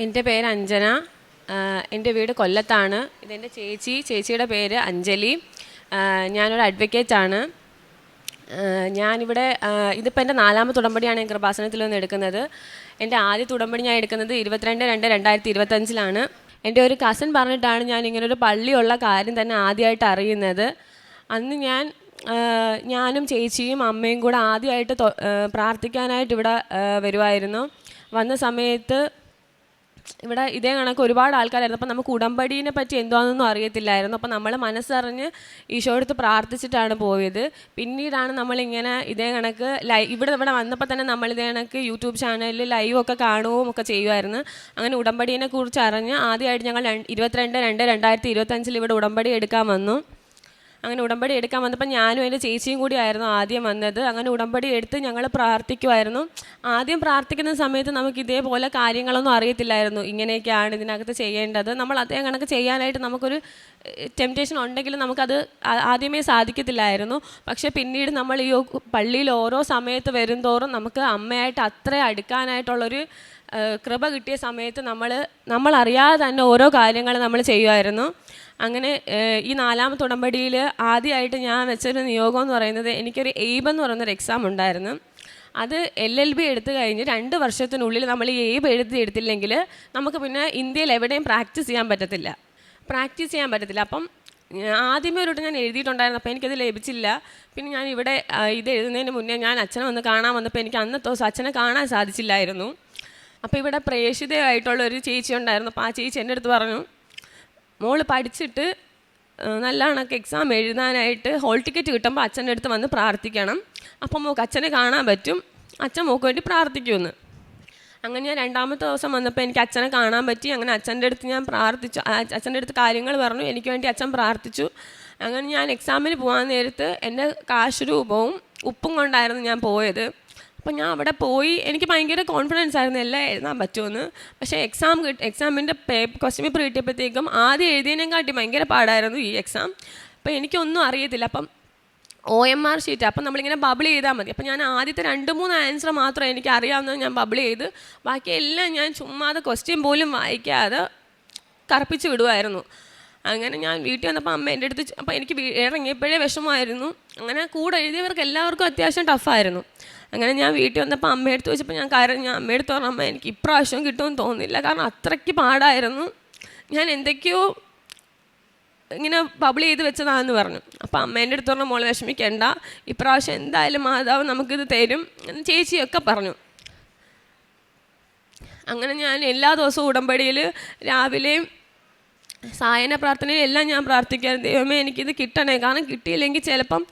എൻ്റെ പേര് അഞ്ജന. എൻ്റെ വീട് കൊല്ലത്താണ്. ഇതെൻ്റെ ചേച്ചിയുടെ പേര് അഞ്ജലി. ഞാനൊരു അഡ്വക്കേറ്റാണ്. ഞാനിവിടെ ഇതിപ്പോൾ എൻ്റെ 4ാമത്തെ ഉടമ്പടിയാണ് ഞാൻ കൃപാസനത്തിൽ നിന്ന് എടുക്കുന്നത്. എൻ്റെ ആദ്യത്തെ ഉടമ്പടി ഞാൻ എടുക്കുന്നത് 22/2/2025 എൻ്റെ ഒരു കസിൻ പറഞ്ഞിട്ടാണ് ഞാൻ ഇങ്ങനൊരു പള്ളിയുള്ള കാര്യം തന്നെ ആദ്യമായിട്ട് അറിയുന്നത്. അന്ന് ഞാനും ചേച്ചിയും അമ്മയും കൂടെ ആദ്യമായിട്ട് പ്രാർത്ഥിക്കാനായിട്ട് ഇവിടെ വരുമായിരുന്നു. വന്ന സമയത്ത് ഇവിടെ ഇതേ കണക്ക് ഒരുപാട് ആൾക്കാരായിരുന്നു. അപ്പം നമുക്ക് ഉടമ്പടീനെ പറ്റി എന്താണെന്നൊന്നും അറിയത്തില്ലായിരുന്നു. അപ്പം നമ്മൾ മനസ്സറിഞ്ഞ് ഈശോടുത്ത് പ്രാർത്ഥിച്ചിട്ടാണ് പോയത്. പിന്നീടാണ് നമ്മളിങ്ങനെ ഇതേ കണക്ക് ഇവിടെ വന്നപ്പോൾ തന്നെ നമ്മൾ ഇതേ കണക്ക് യൂട്യൂബ് ചാനലിൽ ലൈവൊക്കെ കാണുകയും ഒക്കെ ചെയ്യുമായിരുന്നു. അങ്ങനെ ഉടമ്പടീനെ കുറിച്ച് അറിഞ്ഞ് ആദ്യമായിട്ട് ഞങ്ങൾ 22/2/2025 ഇവിടെ ഉടമ്പടി എടുക്കാൻ വന്നു. അങ്ങനെ ഉടമ്പടി എടുക്കാൻ വന്നപ്പോൾ ഞാനും എൻ്റെ ചേച്ചിയും കൂടി ആയിരുന്നു ആദ്യം വന്നത്. അങ്ങനെ ഉടമ്പടി എടുത്ത് ഞങ്ങൾ പ്രാർത്ഥിക്കുമായിരുന്നു. ആദ്യം പ്രാർത്ഥിക്കുന്ന സമയത്ത് നമുക്ക് ഇതേപോലെ കാര്യങ്ങളൊന്നും അറിയത്തില്ലായിരുന്നു. ഇങ്ങനെയൊക്കെയാണ് ഇതിനകത്ത് ചെയ്യേണ്ടത്. നമ്മൾ അതേ കണക്ക് ചെയ്യാനായിട്ട് നമുക്കൊരു ടെംപ്റ്റേഷൻ ഉണ്ടെങ്കിലും നമുക്കത് ആദ്യമേ സാധിക്കത്തില്ലായിരുന്നു. പക്ഷേ പിന്നീട് നമ്മൾ ഈ പള്ളിയിൽ ഓരോ സമയത്ത് വരുംതോറും നമുക്ക് അമ്മയായിട്ട് അത്ര അടുക്കാനായിട്ടുള്ളൊരു കൃപ കിട്ടിയ സമയത്ത് നമ്മളറിയാതെ തന്നെ ഓരോ കാര്യങ്ങൾ നമ്മൾ ചെയ്യുമായിരുന്നു. അങ്ങനെ ഈ 4ാമത്തെ ഉടമ്പടിയിൽ ആദ്യമായിട്ട് ഞാൻ വെച്ചൊരു നിയോഗം എന്ന് പറയുന്നത്, എനിക്കൊരു എയ്ബ് എന്ന് പറയുന്നൊരു എക്സാം ഉണ്ടായിരുന്നു. അത് LLB എടുത്തു കഴിഞ്ഞ് 2 വർഷത്തിനുള്ളിൽ നമ്മൾ ഈ എയ്ബ് എടുത്തില്ലെങ്കിൽ നമുക്ക് പിന്നെ ഇന്ത്യയിൽ എവിടെയും പ്രാക്ടീസ് ചെയ്യാൻ പറ്റത്തില്ല. അപ്പം ആദ്യമേ ഒരു ഞാൻ എഴുതിയിട്ടുണ്ടായിരുന്നു. അപ്പോൾ എനിക്കത് ലഭിച്ചില്ല. പിന്നെ ഞാൻ ഇവിടെ ഇത് എഴുതുന്നതിന് മുന്നേ ഞാൻ അച്ഛനെ വന്ന് കാണാൻ വന്നപ്പോൾ എനിക്ക് അന്നത്തെ ദിവസം അച്ഛനെ കാണാൻ സാധിച്ചില്ലായിരുന്നു. അപ്പോൾ ഇവിടെ പ്രേക്ഷിതയായിട്ടുള്ളൊരു ചേച്ചി ഉണ്ടായിരുന്നു. അപ്പോൾ ആ ചേച്ചി എൻ്റെ അടുത്ത് പറഞ്ഞു, മോള് പഠിച്ചിട്ട് നല്ല കണക്ക് എക്സാം എഴുതാനായിട്ട് ഹോൾ ടിക്കറ്റ് കിട്ടുമ്പോൾ അച്ഛൻ്റെ അടുത്ത് വന്ന് പ്രാർത്ഥിക്കണം. അപ്പം മോൾക്ക് അച്ഛനെ കാണാൻ പറ്റും, അച്ഛൻ മോൾക്ക് വേണ്ടി പ്രാർത്ഥിക്കുമെന്ന്. അങ്ങനെ ഞാൻ 2ാമത്തെ ദിവസം വന്നപ്പോൾ എനിക്ക് അച്ഛനെ കാണാൻ പറ്റി. അങ്ങനെ അച്ഛൻ്റെ അടുത്ത് ഞാൻ പ്രാർത്ഥിച്ചു. അച്ഛൻ്റെ അടുത്ത് കാര്യങ്ങൾ പറഞ്ഞു. എനിക്ക് വേണ്ടി അച്ഛൻ പ്രാർത്ഥിച്ചു. അങ്ങനെ ഞാൻ എക്സാമിന് പോകാൻ നേരത്ത് എൻ്റെ കാശ് രൂപവും ഉപ്പും കൊണ്ടായിരുന്നു ഞാൻ പോയത്. അപ്പോൾ ഞാൻ അവിടെ പോയി എനിക്ക് ഭയങ്കര കോൺഫിഡൻസ് ആയിരുന്നു എല്ലാം എഴുതാൻ പറ്റുമെന്ന്. പക്ഷേ എക്സാമിൻ്റെ ക്വസ്റ്റ്യൻ പേപ്പർ കിട്ടിയപ്പോഴത്തേക്കും ആദ്യം എഴുതിയതിനെക്കാട്ടി ഭയങ്കര പാടായിരുന്നു ഈ എക്സാം. അപ്പോൾ എനിക്കൊന്നും അറിയത്തില്ല. അപ്പം OMR ഷീറ്റ്, അപ്പം നമ്മളിങ്ങനെ ബബിൾ ചെയ്താൽ മതി. അപ്പം ഞാൻ ആദ്യത്തെ 2-3 ആൻസർ മാത്രം എനിക്ക് അറിയാവുന്നത് ഞാൻ ബബിൾ ചെയ്ത്, ബാക്കിയെല്ലാം ഞാൻ ചുമ്മാതെ ക്വസ്റ്റ്യൻ പോലും വായിക്കാതെ കറപ്പിച്ച് വിടുമായിരുന്നു. അങ്ങനെ ഞാൻ വീട്ടിൽ വന്നപ്പോൾ അമ്മ എൻ്റെ അടുത്ത്, അപ്പോൾ എനിക്ക് ഇറങ്ങിയപ്പോഴേ വിഷമമായിരുന്നു. അങ്ങനെ കൂടെ എഴുതിയവർക്ക് എല്ലാവർക്കും അത്യാവശ്യം ടഫായിരുന്നു. അങ്ങനെ ഞാൻ വീട്ടിൽ വന്നപ്പോൾ അമ്മയെടുത്ത് വെച്ചപ്പോൾ ഞാൻ അമ്മയെടുത്ത് പറഞ്ഞു, അമ്മ എനിക്ക് ഇപ്രാവശ്യം കിട്ടുമെന്ന് തോന്നുന്നില്ല, കാരണം അത്രയ്ക്ക് പാടായിരുന്നു. ഞാൻ എന്തൊക്കെയോ ഇങ്ങനെ ബബിൾ ചെയ്ത് വെച്ചതാണെന്ന് പറഞ്ഞു. അപ്പോൾ അമ്മേൻ്റെ അടുത്ത് പറഞ്ഞു, മോളെ വിഷമിക്കേണ്ട, ഇപ്രാവശ്യം എന്തായാലും മാതാവ് നമുക്കിത് തരും എന്ന് ചേച്ചിയൊക്കെ പറഞ്ഞു. അങ്ങനെ ഞാൻ എല്ലാ ദിവസവും ഉടമ്പടിയിൽ രാവിലെയും സായന പ്രാർത്ഥനയിൽ എല്ലാം ഞാൻ പ്രാർത്ഥിക്കാറുണ്ട്, ദൈവമേ എനിക്കിത് കിട്ടണേ, കാരണം കിട്ടിയില്ലെങ്കിൽ ചിലപ്പം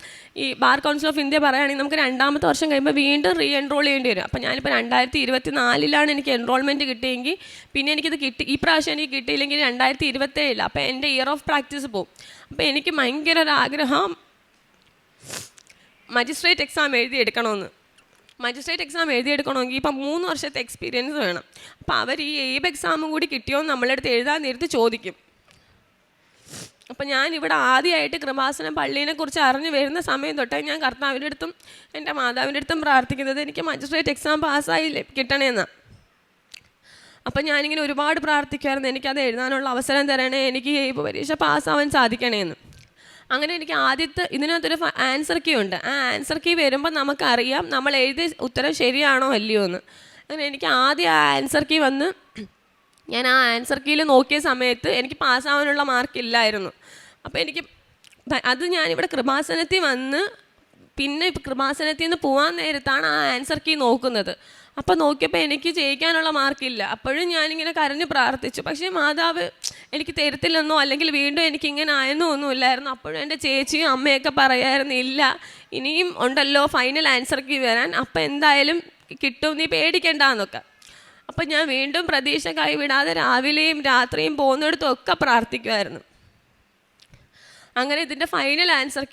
ഈ ബാർ കൗൺസിൽ ഓഫ് ഇന്ത്യ പറയുകയാണെങ്കിൽ നമുക്ക് 2ാമത്തെ വർഷം കഴിയുമ്പോൾ വീണ്ടും എൻറോൾ ചെയ്യേണ്ടി വരും. അപ്പോൾ ഞാനിപ്പോൾ 2024 എനിക്ക് എൻറോൾമെൻറ്റ് കിട്ടിയെങ്കിൽ പിന്നെ എനിക്കിത് ഈ പ്രാവശ്യം എനിക്ക് കിട്ടിയില്ലെങ്കിൽ 2027, അപ്പോൾ എൻ്റെ ഇയർ ഓഫ് പ്രാക്ടീസ് പോകും. അപ്പോൾ എനിക്ക് ഭയങ്കര ഒരു ആഗ്രഹം മജിസ്ട്രേറ്റ് എക്സാം എഴുതിയെടുക്കണമെന്ന്. മജിസ്ട്രേറ്റ് എക്സാം എഴുതിയെടുക്കണമെങ്കിൽ ഇപ്പം 3 വർഷത്തെ എക്സ്പീരിയൻസ് വേണം. അപ്പോൾ അവർ ഈ എയ്ബ് എക്സാമും കൂടി കിട്ടിയോ എന്ന് നമ്മളടുത്ത് എഴുതാൻ നേരത്ത് ചോദിക്കും. അപ്പം ഞാനിവിടെ ആദ്യമായിട്ട് കൃപാസനം പള്ളീനെ കുറിച്ച് അറിഞ്ഞു വരുന്ന സമയം തൊട്ടേ ഞാൻ കർത്താവിൻ്റെ അടുത്തും എൻ്റെ മാതാവിൻ്റെ അടുത്തും പ്രാർത്ഥിക്കുന്നത് എനിക്ക് മജിസ്ട്രേറ്റ് എക്സാം പാസ്സായി കിട്ടണമെന്നാണ്. അപ്പം ഞാനിങ്ങനെ ഒരുപാട് പ്രാർത്ഥിക്കുമായിരുന്നു, എനിക്കത് എഴുതാനുള്ള അവസരം തരണേ, എനിക്ക് ഈ പരീക്ഷ പാസ്സാവാൻ സാധിക്കണേന്ന്. അങ്ങനെ എനിക്ക് ഇതിനകത്തൊരു ആൻസർ കീ ഉണ്ട്. ആ ആൻസർ കീ വരുമ്പോൾ നമുക്കറിയാം നമ്മൾ എഴുതിയ ഉത്തരം ശരിയാണോ അല്ലയോ എന്ന്. അങ്ങനെ എനിക്ക് ആദ്യം ആ ആൻസർ കീ വന്ന് ഞാൻ ആ ആൻസർ കീയിൽ നോക്കിയ സമയത്ത് എനിക്ക് പാസ്സാവാനുള്ള മാർക്കില്ലായിരുന്നു. അപ്പോൾ അത് ഞാനിവിടെ കൃപാസനത്തിൽ വന്ന് പിന്നെ കൃപാസനത്തിൽ നിന്ന് പോകാൻ നേരത്താണ് ആ ആൻസർ കീ നോക്കുന്നത്. അപ്പോൾ നോക്കിയപ്പോൾ എനിക്ക് ജയിക്കാനുള്ള മാർക്കില്ല. അപ്പോഴും ഞാനിങ്ങനെ കരഞ്ഞ് പ്രാർത്ഥിച്ചു. പക്ഷേ മാതാവ് എനിക്ക് തരത്തില്ലെന്നോ അല്ലെങ്കിൽ വീണ്ടും എനിക്കിങ്ങനെ ആയെന്നോ ഒന്നുമില്ലായിരുന്നു. അപ്പോഴും എൻ്റെ ചേച്ചിയും അമ്മയൊക്കെ പറയായിരുന്നു, ഇല്ല ഇനിയും ഉണ്ടല്ലോ ഫൈനൽ ആൻസർ കീ വരാൻ, അപ്പോൾ എന്തായാലും കിട്ടും, നീ പേടിക്കണ്ടെന്നൊക്കെ. അപ്പം ഞാൻ വീണ്ടും പ്രതീക്ഷ കൈവിടാതെ രാവിലെയും രാത്രിയും പോകുന്നിടത്തൊക്കെ പ്രാർത്ഥിക്കുമായിരുന്നു. അങ്ങനെ ഇതിൻ്റെ ഫൈനൽ ആൻസർ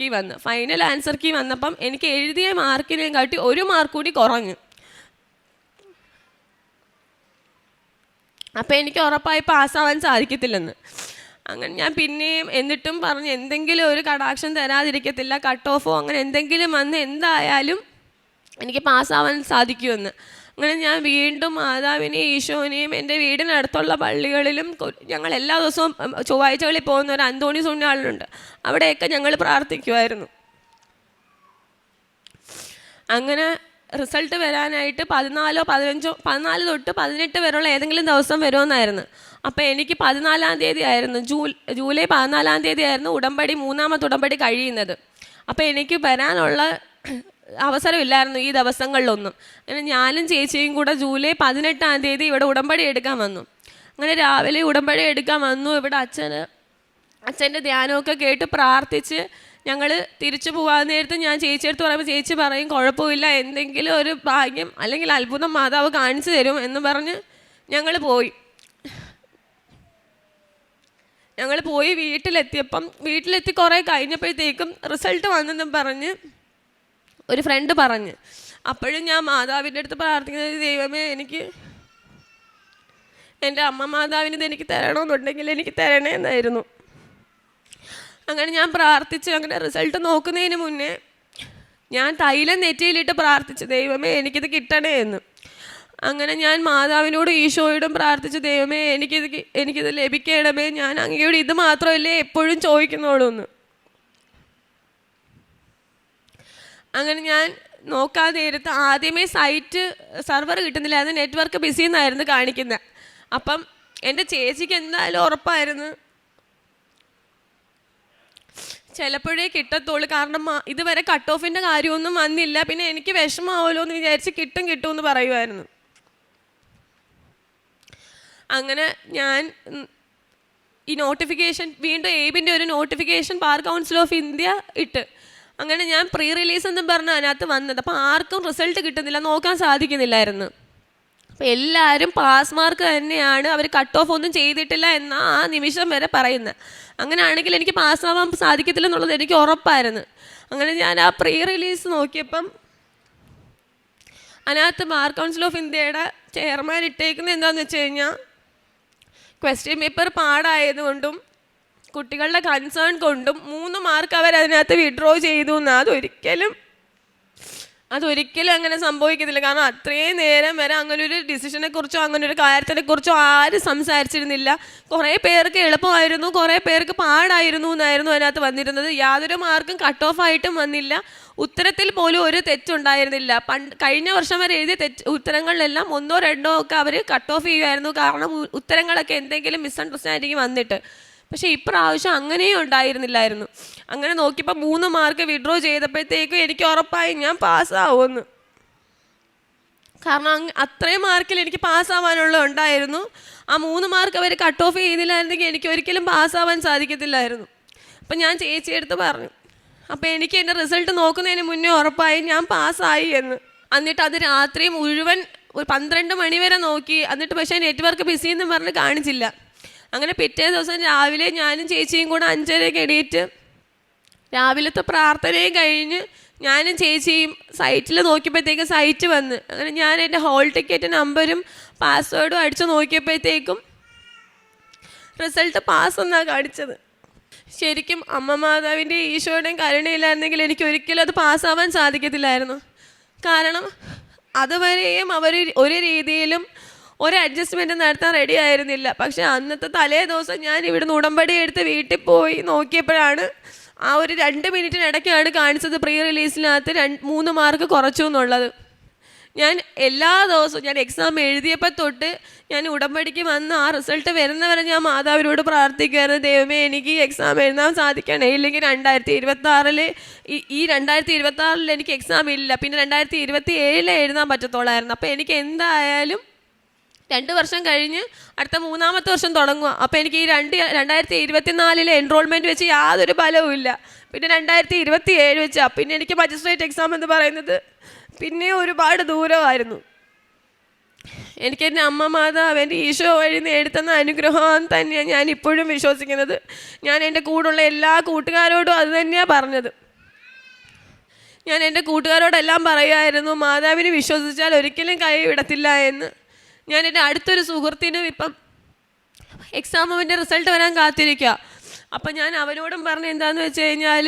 കീ വന്നപ്പം എനിക്ക് എഴുതിയ മാർക്കിനെയും കാട്ടി 1 മാർക്ക് കൂടി കുറഞ്ഞു. അപ്പം എനിക്ക് ഉറപ്പായി പാസ്സാവാൻ സാധിക്കത്തില്ലെന്ന്. അങ്ങനെ ഞാൻ പിന്നെയും എന്നിട്ടും പറഞ്ഞ് എന്തെങ്കിലും ഒരു കടാക്ഷം തരാതിരിക്കത്തില്ല, കട്ട് ഓഫോ അങ്ങനെ എന്തെങ്കിലും വന്ന് എന്തായാലും എനിക്ക് പാസ്സാവാൻ സാധിക്കുമെന്ന്. അങ്ങനെ ഞാൻ വീണ്ടും മാതാവിനെയും ഈശോനെയും എൻ്റെ വീടിനടുത്തുള്ള പള്ളികളിലും ഞങ്ങൾ എല്ലാ ദിവസവും ചൊവ്വാഴ്ചകളിൽ പോകുന്ന ഒരു അന്തോണി സുണ്യാളുണ്ട്, അവിടെയൊക്കെ ഞങ്ങൾ പ്രാർത്ഥിക്കുമായിരുന്നു. അങ്ങനെ റിസൾട്ട് വരാനായിട്ട് 14 തൊട്ട് 18 വരെയുള്ള ഏതെങ്കിലും ദിവസം വരുമെന്നായിരുന്നു. അപ്പോൾ എനിക്ക് 14-ാം തീയതി ആയിരുന്നു, ജൂലൈ 14-ാം തീയതി ആയിരുന്നു ഉടമ്പടി, 3ാമത്തെ ഉടമ്പടി കഴിയുന്നത്. അപ്പോൾ എനിക്ക് വരാനുള്ള അവസരമില്ലായിരുന്നു ഈ ദിവസങ്ങളിലൊന്നും. അങ്ങനെ ഞാനും ചേച്ചിയും കൂടെ ജൂലൈ 18-ാം തീയതി ഇവിടെ ഉടമ്പടി എടുക്കാൻ വന്നു. അങ്ങനെ രാവിലെ ഉടമ്പടി എടുക്കാൻ വന്നു. ഇവിടെ അച്ഛൻ്റെ ധ്യാനമൊക്കെ കേട്ട് പ്രാർത്ഥിച്ച് ഞങ്ങൾ തിരിച്ചു പോകാൻ നേരത്ത് ഞാൻ ചേച്ചിയെടുത്ത് പറയുമ്പോൾ ചേച്ചി പറയും കുഴപ്പമില്ല, എന്തെങ്കിലും ഒരു ഭാഗ്യം അല്ലെങ്കിൽ അത്ഭുതം മാതാവ് കാണിച്ചു തരും എന്ന് പറഞ്ഞ് ഞങ്ങൾ പോയി വീട്ടിലെത്തി കുറേ കഴിഞ്ഞപ്പോഴത്തേക്കും റിസൾട്ട് വന്നെന്നും പറഞ്ഞ് ഒരു ഫ്രണ്ട് പറഞ്ഞ്. അപ്പോഴും ഞാൻ മാതാവിൻ്റെ അടുത്ത് പ്രാർത്ഥിക്കുന്നത്, ദൈവമേ എനിക്ക് എൻ്റെ അമ്മ മാതാവിനിത് എനിക്ക് തരണമെന്നുണ്ടെങ്കിൽ എനിക്ക് തരണേ എന്നായിരുന്നു. അങ്ങനെ ഞാൻ പ്രാർത്ഥിച്ചു. അങ്ങനെ റിസൾട്ട് നോക്കുന്നതിന് മുന്നേ ഞാൻ തൈലം നെറ്റിയിലിട്ട് പ്രാർത്ഥിച്ചു, ദൈവമേ എനിക്കിത് കിട്ടണേ എന്ന്. അങ്ങനെ ഞാൻ മാതാവിനോടും ഈശോയോടും പ്രാർത്ഥിച്ചു, ദൈവമേ എനിക്കിത് ലഭിക്കണമേ, ഞാൻ അങ്ങയോട് ഇത് മാത്രമല്ലേ എപ്പോഴും ചോദിക്കുന്നുള്ളൂ എന്ന്. അങ്ങനെ ഞാൻ നോക്കാൻ നേരത്ത് ആദ്യമേ സൈറ്റ് സർവർ കിട്ടുന്നില്ല, അത് നെറ്റ്വർക്ക് ബിസി എന്നായിരുന്നു കാണിക്കുന്നത്. അപ്പം എൻ്റെ ചേച്ചിക്ക് എന്തായാലും ഉറപ്പായിരുന്നു ചിലപ്പോഴേ കിട്ടത്തുള്ളൂ, കാരണം ഇതുവരെ കട്ട് ഓഫിൻ്റെ കാര്യമൊന്നും വന്നില്ല. പിന്നെ എനിക്ക് വിഷമാവുമല്ലോ എന്ന് വിചാരിച്ച് കിട്ടുമെന്ന് പറയുമായിരുന്നു. അങ്ങനെ ഞാൻ ഈ നോട്ടിഫിക്കേഷൻ വീണ്ടും എയ്ബിൻ്റെ ഒരു notification bar council of India ഇട്ട്, അങ്ങനെ ഞാൻ പ്രീ റിലീസ് എന്നും പറഞ്ഞ് അതിനകത്ത് വന്നത്. അപ്പോൾ ആർക്കും റിസൾട്ട് കിട്ടുന്നില്ല, നോക്കാൻ സാധിക്കുന്നില്ലായിരുന്നു. അപ്പോൾ എല്ലാവരും പാസ് മാർക്ക് തന്നെയാണ്, അവർ കട്ട് ഓഫ് ഒന്നും ചെയ്തിട്ടില്ല എന്ന ആ നിമിഷം വരെ പറയുന്നത്. അങ്ങനെയാണെങ്കിൽ എനിക്ക് പാസ്സാവാൻ സാധിക്കത്തില്ലെന്നുള്ളത് എനിക്ക് ഉറപ്പായിരുന്നു. അങ്ങനെ ഞാൻ ആ പ്രീ റിലീസ് നോക്കിയപ്പം അതിനകത്ത് ബാർ കൗൺസിൽ ഓഫ് ഇന്ത്യയുടെ ചെയർമാൻ ഇട്ടേക്കുന്നത് എന്താണെന്ന് വെച്ച് കഴിഞ്ഞാൽ, ക്വസ്റ്റ്യൻ പേപ്പർ പാടായതുകൊണ്ടും കുട്ടികളുടെ കൺസേൺ കൊണ്ടും 3 മാർക്ക് അവരതിനകത്ത് വിഡ്രോ ചെയ്തു എന്ന്. അതൊരിക്കലും അങ്ങനെ സംഭവിക്കത്തില്ല. കാരണം അത്രയും നേരം വരെ അങ്ങനൊരു ഡിസിഷനെക്കുറിച്ചോ അങ്ങനൊരു കാര്യത്തിനെക്കുറിച്ചോ ആരും സംസാരിച്ചിരുന്നില്ല. കുറേ പേർക്ക് എളുപ്പമായിരുന്നു, കുറേ പേർക്ക് പാടായിരുന്നു എന്നായിരുന്നു അതിനകത്ത് വന്നിരുന്നത്. യാതൊരു മാർക്കും കട്ട് ഓഫ് ആയിട്ടും വന്നില്ല. ഉത്തരത്തിൽ പോലും ഒരു തെറ്റുണ്ടായിരുന്നില്ല. കഴിഞ്ഞ വർഷം വരെ എഴുതിയ ഉത്തരങ്ങളിലെല്ലാം 1ഓ 2ഓ ഒക്കെ അവർ കട്ട് ഓഫ് ചെയ്യുമായിരുന്നു, കാരണം ഉത്തരങ്ങളൊക്കെ എന്തെങ്കിലും മിസ്അണ്ടർസ്റ്റാൻഡിങ് വന്നിട്ട്. പക്ഷേ ഇപ്രാവശ്യം അങ്ങനെയും ഉണ്ടായിരുന്നില്ലായിരുന്നു. അങ്ങനെ നോക്കിയപ്പോൾ 3 മാർക്ക് വിഡ്രോ ചെയ്തപ്പോഴത്തേക്കും എനിക്ക് ഉറപ്പായി ഞാൻ പാസ്സാവുമെന്ന്. കാരണം അത്രയും മാർക്കിൽ എനിക്ക് പാസ്സാവാനുള്ള ഉണ്ടായിരുന്നു. ആ 3 മാർക്ക് അവർ കട്ട് ഓഫ് ചെയ്തില്ലായിരുന്നെങ്കിൽ എനിക്ക് ഒരിക്കലും പാസ്സാവാൻ സാധിക്കത്തില്ലായിരുന്നു. അപ്പം ഞാൻ ചേച്ചിയെടുത്ത് പറഞ്ഞു. അപ്പോൾ എനിക്ക് എൻ്റെ റിസൾട്ട് നോക്കുന്നതിന് മുന്നേ ഉറപ്പായി ഞാൻ പാസ്സായി എന്ന്. എന്നിട്ട് അത് രാത്രി മുഴുവൻ 12 മണി വരെ നോക്കി. എന്നിട്ട് പക്ഷേ നെറ്റ്വർക്ക് ബിസി എന്ന് പറഞ്ഞ് കാണിച്ചില്ല. അങ്ങനെ പിറ്റേ ദിവസം രാവിലെ ഞാനും ചേച്ചിയും കൂടെ 5:30 എണീറ്റ് രാവിലത്തെ പ്രാർത്ഥനയും കഴിഞ്ഞ് ഞാനും ചേച്ചിയും സൈറ്റിൽ നോക്കിയപ്പോഴത്തേക്കും സൈറ്റ് വന്ന്. അങ്ങനെ ഞാൻ എൻ്റെ ഹോൾ ടിക്കറ്റ് നമ്പരും പാസ്വേഡും അടിച്ച് നോക്കിയപ്പോഴത്തേക്കും റിസൾട്ട് പാസ് എന്നാണ് കാണിച്ചത്. ശരിക്കും അമ്മ മാതാവിൻ്റെ ഈശോയുടെയും കരുണയില്ലായിരുന്നെങ്കിൽ എനിക്ക് ഒരിക്കലും അത് പാസ്സാവാൻ സാധിക്കത്തില്ലായിരുന്നു. കാരണം അതുവരെയും അവർ ഒരു രീതിയിലും ഒരു അഡ്ജസ്റ്റ്മെൻറ്റ് നടത്താൻ റെഡി ആയിരുന്നില്ല. പക്ഷേ അന്നത്തെ തലേ ദിവസം ഞാൻ ഇവിടുന്ന് ഉടമ്പടി എടുത്ത് വീട്ടിൽ പോയി നോക്കിയപ്പോഴാണ് ആ ഒരു 2 മിനിറ്റിനിടയ്ക്കാണ് കാണിച്ചത് പ്രീ റിലീസിനകത്ത് 3 മാർക്ക് കുറച്ചു എന്നുള്ളത്. ഞാൻ എല്ലാ ദിവസവും ഞാൻ എക്സാം എഴുതിയപ്പോൾ തൊട്ട് ഞാൻ ഉടമ്പടിക്ക് വന്ന് ആ റിസൾട്ട് വരുന്നവരെ ഞാൻ മാതാവിനോട് പ്രാർത്ഥിക്കുമായിരുന്നു, ദൈവമേ എനിക്ക് ഈ എക്സാം എഴുതാൻ സാധിക്കണേ, ഇല്ലെങ്കിൽ 2026 ഈ 2026 എനിക്ക് എക്സാം ഇല്ല, പിന്നെ 2027 എഴുതാൻ പറ്റത്തുള്ളായിരുന്നു. അപ്പോൾ എനിക്ക് എന്തായാലും 2 വർഷം കഴിഞ്ഞ് അടുത്ത 3ാമത്തെ വർഷം തുടങ്ങുക. അപ്പോൾ എനിക്ക് ഈ 2024 എൻറോൾമെൻറ്റ് വെച്ച് യാതൊരു ഫലവും ഇല്ല. പിന്നെ 2027 വെച്ചാൽ പിന്നെ എനിക്ക് മജിസ്ട്രേറ്റ് എക്സാം എന്ന് പറയുന്നത് പിന്നെ ഒരുപാട് ദൂരമായിരുന്നു. എനിക്ക് എൻ്റെ അമ്മ മാതാവ് എൻ്റെ ഈശോ വഴി നേടുത്തുന്ന അനുഗ്രഹം തന്നെയാണ് ഞാൻ ഇപ്പോഴും വിശ്വസിക്കുന്നത്. ഞാൻ എൻ്റെ കൂടെയുള്ള എല്ലാ കൂട്ടുകാരോടും അത് തന്നെയാണ് പറഞ്ഞത്. ഞാൻ എൻ്റെ കൂട്ടുകാരോടെല്ലാം പറയുമായിരുന്നു, മാതാവിനെ വിശ്വസിച്ചാൽ ഒരിക്കലും കൈ വിടത്തില്ല എന്ന്. ഞാൻ എൻ്റെ അടുത്തൊരു സുഹൃത്തിനും ഇപ്പം എക്സാമിൻ്റെ റിസൾട്ട് വരാൻ കാത്തിരിക്കുക. അപ്പം ഞാൻ അവരോടും പറഞ്ഞ് എന്താണെന്ന് വെച്ച് കഴിഞ്ഞാൽ,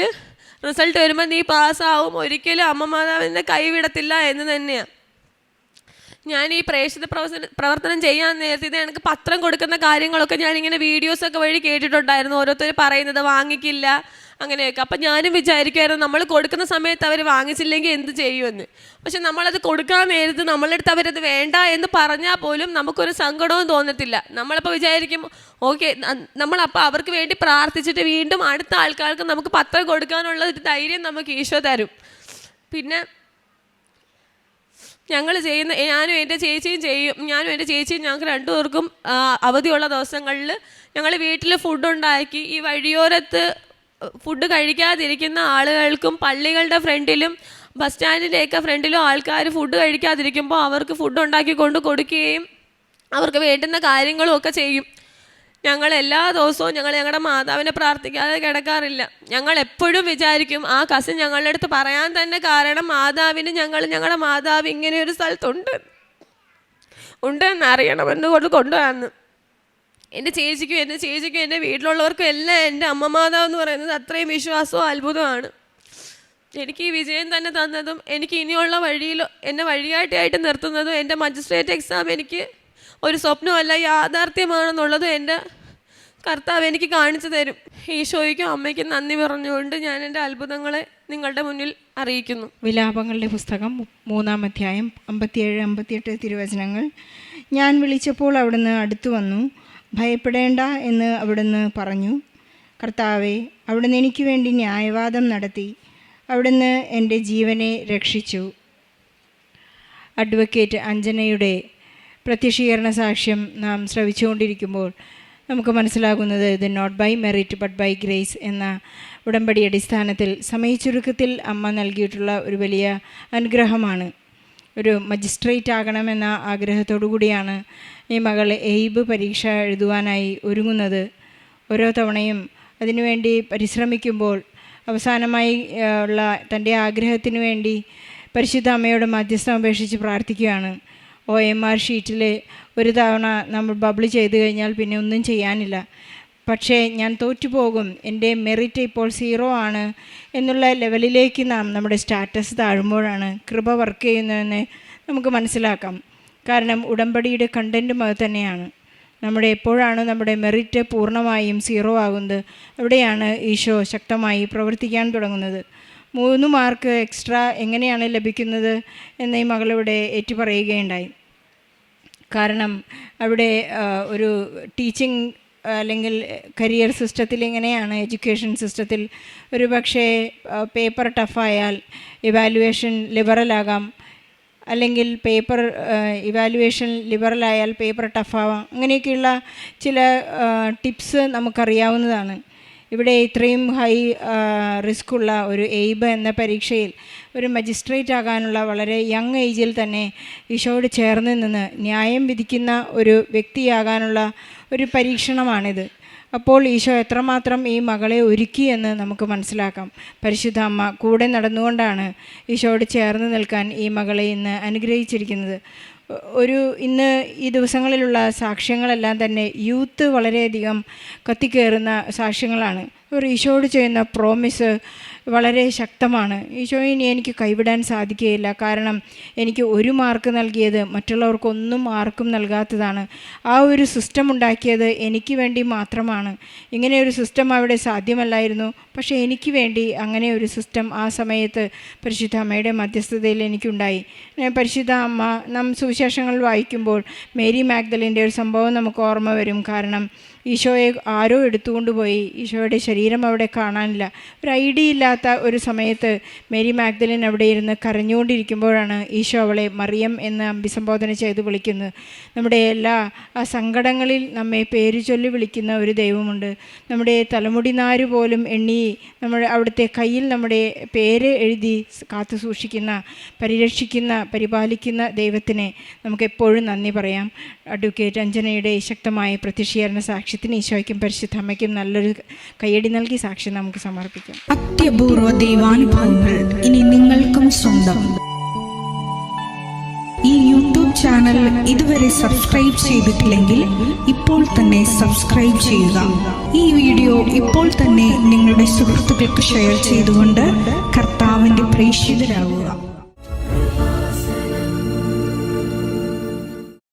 റിസൾട്ട് വരുമ്പോൾ നീ പാസ്സാവും, ഒരിക്കലും അമ്മ മാതാവിനെ കൈവിടത്തില്ല എന്ന് തന്നെയാണ്. ഞാൻ ഈ പ്രേക്ഷിത പ്രവർത്തനം ചെയ്യാൻ നേരത്തെ ഇത് എനിക്ക് പത്രം കൊടുക്കുന്ന കാര്യങ്ങളൊക്കെ ഞാനിങ്ങനെ വീഡിയോസൊക്കെ വഴി കേട്ടിട്ടുണ്ടായിരുന്നു. ഓരോരുത്തർ പറയുന്നത് വാങ്ങിക്കില്ല അങ്ങനെയൊക്കെ. അപ്പം ഞാനും വിചാരിക്കുമായിരുന്നു നമ്മൾ കൊടുക്കുന്ന സമയത്ത് അവർ വാങ്ങിച്ചില്ലെങ്കിൽ എന്ത് ചെയ്യുമെന്ന്. പക്ഷെ നമ്മളത് കൊടുക്കാൻ നേരത്ത് നമ്മളുടെ അടുത്ത് അവരത് വേണ്ട എന്ന് പറഞ്ഞാൽ പോലും നമുക്കൊരു സങ്കടവും തോന്നത്തില്ല. നമ്മളപ്പോൾ വിചാരിക്കും ഓക്കെ, നമ്മളപ്പോൾ അവർക്ക് വേണ്ടി പ്രാർത്ഥിച്ചിട്ട് വീണ്ടും അടുത്ത ആൾക്കാർക്ക് നമുക്ക് പത്രം കൊടുക്കാനുള്ള ഒരു ധൈര്യം നമുക്ക് ഈശോ തരും. പിന്നെ ഞങ്ങൾ ചെയ്യുന്ന ഞാനും എൻ്റെ ചേച്ചിയും ഞങ്ങൾക്ക് രണ്ടുപേർക്കും അവധിയുള്ള ദിവസങ്ങളിൽ ഞങ്ങൾ വീട്ടിൽ ഫുഡ് ഉണ്ടാക്കി ഈ വഴിയോരത്ത് ഫുഡ് കഴിക്കാതിരിക്കുന്ന ആളുകൾക്കും പള്ളികളുടെ ഫ്രണ്ടിലും ബസ് സ്റ്റാൻഡിൻ്റെയൊക്കെ ഫ്രണ്ടിലും ആൾക്കാർ ഫുഡ് കഴിക്കാതിരിക്കുമ്പോൾ അവർക്ക് ഫുഡ് ഉണ്ടാക്കി കൊണ്ട് കൊടുക്കുകയും അവർക്ക് വേണ്ടുന്ന കാര്യങ്ങളും ഒക്കെ ചെയ്യും. ഞങ്ങൾ എല്ലാ ദിവസവും ഞങ്ങളുടെ മാതാവിനെ പ്രാർത്ഥിക്കാതെ കിടക്കാറില്ല. ഞങ്ങൾ എപ്പോഴും വിചാരിക്കും ആ കസിൻ ഞങ്ങളുടെ അടുത്ത് പറയാൻ തന്നെ കാരണം മാതാവിന് ഞങ്ങളുടെ മാതാവ് ഇങ്ങനെ ഒരു സ്ഥലത്തുണ്ട് എന്നറിയണമെന്ന് കൊണ്ടുവന്ന് എൻ്റെ ചേച്ചിക്കും എൻ്റെ വീട്ടിലുള്ളവർക്കും എല്ലാം എൻ്റെ അമ്മ മാതാവ് എന്ന് പറയുന്നത് അത്രയും വിശ്വാസവും അത്ഭുതമാണ്. എനിക്ക് ഈ വിജയം തന്നെ തന്നതും എനിക്ക് ഇനിയുള്ള വഴിയിൽ എന്നെ വഴിയായിട്ട് നിർത്തുന്നതും എൻ്റെ മജിസ്ട്രേറ്റ് എക്സാം എനിക്ക് ഒരു സ്വപ്നമല്ല യാഥാർത്ഥ്യമാണെന്നുള്ളതും എൻ്റെ കർത്താവ് എനിക്ക് കാണിച്ചു തരും. ഈശോയ്ക്കും അമ്മയ്ക്കും നന്ദി പറഞ്ഞുകൊണ്ട് ഞാൻ എൻ്റെ അത്ഭുതങ്ങളെ നിങ്ങളുടെ മുന്നിൽ അറിയിക്കുന്നു. വിലാപങ്ങളുടെ പുസ്തകം 3-ാം അധ്യായം 57-58 തിരുവചനങ്ങൾ. ഞാൻ വിളിച്ചപ്പോൾ അവിടുന്ന് അടുത്തു വന്നു, ഭയപ്പെടേണ്ട എന്ന് അവിടുന്ന് പറഞ്ഞു. കർത്താവെ, അവിടുന്ന് എനിക്ക് വേണ്ടി ന്യായവാദം നടത്തി, അവിടുന്ന് എൻ്റെ ജീവനെ രക്ഷിച്ചു. അഡ്വക്കേറ്റ് അഞ്ജനയുടെ പ്രത്യക്ഷീകരണ സാക്ഷ്യം നാം ശ്രവിച്ചുകൊണ്ടിരിക്കുമ്പോൾ നമുക്ക് മനസ്സിലാകുന്നത് ഇത് not by merit but by grace എന്ന ഉടമ്പടി അടിസ്ഥാനത്തിൽ സമയച്ചുരുക്കത്തിൽ അമ്മ നൽകിയിട്ടുള്ള ഒരു വലിയ അനുഗ്രഹമാണ്. ഒരു മജിസ്ട്രേറ്റ് ആകണമെന്ന ആഗ്രഹത്തോടു കൂടിയാണ് ഈ മകൾ എയ്ബ് പരീക്ഷ എഴുതുവാനായി ഒരുങ്ങുന്നത്. ഓരോ തവണയും അതിനുവേണ്ടി പരിശ്രമിക്കുമ്പോൾ അവസാനമായി ഉള്ള തൻ്റെ ആഗ്രഹത്തിന് വേണ്ടി പരിശുദ്ധ അമ്മയോട് മധ്യസ്ഥം അപേക്ഷിച്ച് പ്രാർത്ഥിക്കുകയാണ്. OMR ഷീറ്റിൽ ഒരു തവണ നമ്മൾ ബബിൾ ചെയ്ത് കഴിഞ്ഞാൽ പിന്നെ ഒന്നും ചെയ്യാനില്ല, പക്ഷേ ഞാൻ തോറ്റുപോകും, എൻ്റെ മെറിറ്റ് ഇപ്പോൾ 0 ആണ് എന്നുള്ള ലെവലിലേക്ക് നമ്മുടെ സ്റ്റാറ്റസ് താഴുമ്പോഴാണ് കൃപ വർക്ക് ചെയ്യുന്നതെന്ന് നമുക്ക് മനസ്സിലാക്കാം. കാരണം ഉടമ്പടിയുടെ കണ്ടൻറ്റും അത് തന്നെയാണ്. എപ്പോഴാണ് നമ്മുടെ മെറിറ്റ് പൂർണ്ണമായും 0 ആകുന്നത്, അവിടെയാണ് ഈശോ ശക്തമായി പ്രവർത്തിക്കാൻ തുടങ്ങുന്നത്. 3 മാർക്ക് എക്സ്ട്രാ എങ്ങനെയാണ് ലഭിക്കുന്നത് എന്ന് ഈ മകളിവിടെ ഏറ്റുപറയുകയുണ്ടായി. കാരണം അവിടെ ഒരു ടീച്ചിങ് അല്ലെങ്കിൽ കരിയർ സിസ്റ്റത്തിൽ എങ്ങനെയാണ്, എഡ്യൂക്കേഷൻ സിസ്റ്റത്തിൽ ഒരു പക്ഷേ പേപ്പർ ടഫായാൽ ഇവാലുവേഷൻ ലിബറലാകാം, അല്ലെങ്കിൽ ഇവാലുവേഷൻ ലിബറലായാൽ പേപ്പർ ടഫാവാം. അങ്ങനെയൊക്കെയുള്ള ചില ടിപ്സ് നമുക്കറിയാവുന്നതാണ്. ഇവിടെ ഇത്രയും ഹൈ റിസ്ക്കുള്ള ഒരു എയ്ബ് എന്ന പരീക്ഷയിൽ ഒരു മജിസ്ട്രേറ്റ് ആകാനുള്ള വളരെ യങ് ഏജിൽ തന്നെ ഈശോയോട് ചേർന്ന് നിന്ന് ന്യായം വിധിക്കുന്ന ഒരു വ്യക്തിയാകാനുള്ള ഒരു പരീക്ഷണമാണിത്. അപ്പോൾ ഈശോ എത്രമാത്രം ഈ മകളെ ഒരുക്കി എന്ന് നമുക്ക് മനസ്സിലാക്കാം. പരിശുദ്ധ അമ്മ കൂടെ നടന്നുകൊണ്ടാണ് ഈശോയോട് ചേർന്ന് നിൽക്കാൻ ഈ മകളെ ഇന്ന് അനുഗ്രഹിച്ചിരിക്കുന്നത്. ഇന്ന് ഈ ദിവസങ്ങളിലുള്ള സാക്ഷ്യങ്ങളെല്ലാം തന്നെ യൂത്ത് വളരെയധികം കത്തിക്കയറുന്ന സാക്ഷ്യങ്ങളാണ്. ഒരു ഈശോയോട് ചെയ്യുന്ന പ്രോമിസ് വളരെ ശക്തമാണ്. ഈശോയിനി എനിക്ക് കൈവിടാൻ സാധിക്കുകയില്ല, കാരണം എനിക്ക് 1 മാർക്ക് നൽകിയത് മറ്റുള്ളവർക്കൊന്നും മാർക്കും നൽകാത്തതാണ്. ആ ഒരു സിസ്റ്റം ഉണ്ടാക്കിയത് എനിക്ക് വേണ്ടി മാത്രമാണ്. ഇങ്ങനെ ഒരു സിസ്റ്റം അവിടെ സാധ്യമല്ലായിരുന്നു, പക്ഷേ എനിക്ക് വേണ്ടി അങ്ങനെ ഒരു സിസ്റ്റം ആ സമയത്ത് പരിശുദ്ധ അമ്മയുടെ മധ്യസ്ഥതയിൽ എനിക്കുണ്ടായി. പരിശുദ്ധ അമ്മ സുവിശേഷങ്ങൾ വായിക്കുമ്പോൾ മേരി മാഗ്ദലിൻ്റെ ഒരു സംഭവം നമുക്ക് ഓർമ്മ വരും. കാരണം ഈശോയെ ആരോ എടുത്തുകൊണ്ടുപോയി, ഈശോയുടെ ശരീരം അവിടെ കാണാനില്ല. ഒരു ഐഡിയ ഇല്ലാത്ത ഒരു സമയത്ത് മേരി മാഗ്ദലിൻ അവിടെ ഇരുന്ന് കരഞ്ഞുകൊണ്ടിരിക്കുമ്പോഴാണ് ഈശോ അവളെ മറിയം എന്ന് അഭിസംബോധന ചെയ്ത് വിളിക്കുന്നത്. നമ്മുടെ എല്ലാ ആ സങ്കടങ്ങളിൽ നമ്മെ പേര് ചൊല്ലി വിളിക്കുന്ന ഒരു ദൈവമുണ്ട്. നമ്മുടെ തലമുടി നാര് പോലും എണ്ണി അവിടുത്തെ കയ്യിൽ നമ്മുടെ പേര് എഴുതി കാത്തു സൂക്ഷിക്കുന്ന, പരിരക്ഷിക്കുന്ന, പരിപാലിക്കുന്ന ദൈവത്തിനെ നമുക്കെപ്പോഴും നന്ദി പറയാം. അഡ്വക്കേറ്റ് അഞ്ജനയുടെ ശക്തമായ പ്രത്യക്ഷീകരണ സാക്ഷ്യത്തിന് ഈശോയ്ക്കും പരിശുദ്ധ അമ്മയ്ക്കും നല്ലൊരു കയ്യടി നൽകി സാക്ഷ്യം നമുക്ക് സമർപ്പിക്കാം. അത്യപൂർവ ദൈവാനുഭവങ്ങൾ ഇനി നിങ്ങൾക്കും സ്വന്തം. ഈ യൂട്യൂബ് ചാനൽ ഇതുവരെ സബ്സ്ക്രൈബ് ചെയ്തിട്ടില്ലെങ്കിൽ ഇപ്പോൾ തന്നെ സബ്സ്ക്രൈബ് ചെയ്യുക. ഈ വീഡിയോ ഇപ്പോൾ തന്നെ നിങ്ങളുടെ സുഹൃത്തുക്കൾക്ക് ഷെയർ ചെയ്തുകൊണ്ട് കർത്താവിൻ്റെ പ്രേക്ഷിതരാകുക.